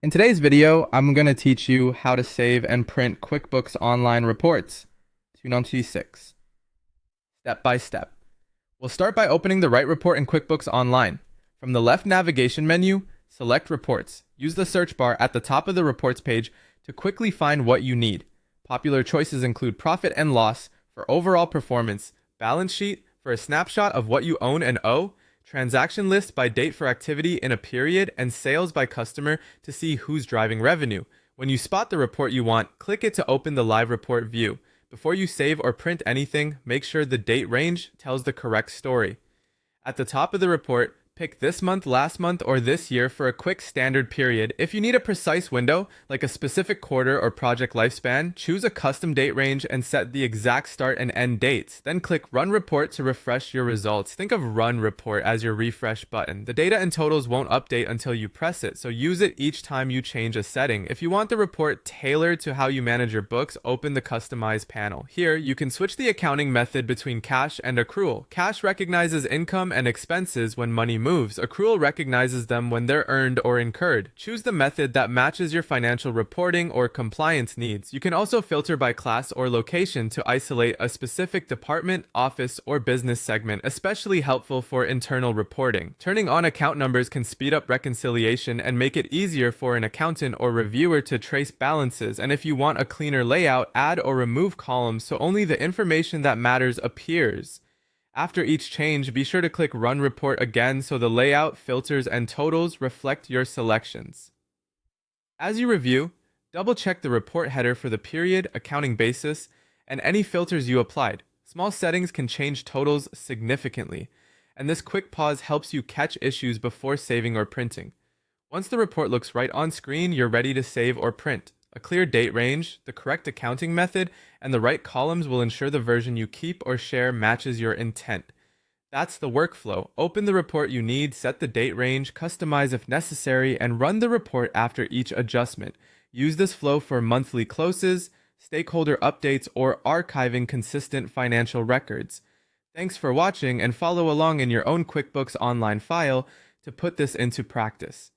In today's video, I'm going to teach you how to save and print QuickBooks Online reports. Tune on T6. Step by step. We'll start by opening the right report in QuickBooks Online. From the left navigation menu, select Reports. Use the search bar at the top of the Reports page to quickly find what you need. Popular choices include Profit and Loss for overall performance, Balance Sheet for a snapshot of what you own and owe, Transaction List by date for activity in a period, and Sales by customer to see who's driving revenue. When you spot the report you want, click it to open the live report view. Before you save or print anything, make sure the date range tells the correct story. At the top of the report, pick this month, last month, or this year for a quick standard period. If you need a precise window, like a specific quarter or project lifespan, choose a custom date range and set the exact start and end dates. Then click Run Report to refresh your results. Think of Run Report as your refresh button. The data and totals won't update until you press it, so use it each time you change a setting. If you want the report tailored to how you manage your books, open the Customize panel. Here, you can switch the accounting method between cash and accrual. Cash recognizes income and expenses when money moves. Accrual recognizes them when they're earned or incurred. Choose the method that matches your financial reporting or compliance needs. You can also filter by class or location to isolate a specific department, office, or business segment, especially helpful for internal reporting. Turning on account numbers can speed up reconciliation and make it easier for an accountant or reviewer to trace balances. And if you want a cleaner layout, add or remove columns so only the information that matters appears. After each change, be sure to click Run Report again so the layout, filters, and totals reflect your selections. As you review, double-check the report header for the period, accounting basis, and any filters you applied. Small settings can change totals significantly, and this quick pause helps you catch issues before saving or printing. Once the report looks right on screen, you're ready to save or print. A clear date range, the correct accounting method, and the right columns will ensure the version you keep or share matches your intent. That's the workflow. Open the report you need, set the date range, customize if necessary, and run the report after each adjustment. Use this flow for monthly closes, stakeholder updates, or archiving consistent financial records. Thanks for watching, and follow along in your own QuickBooks Online file to put this into practice.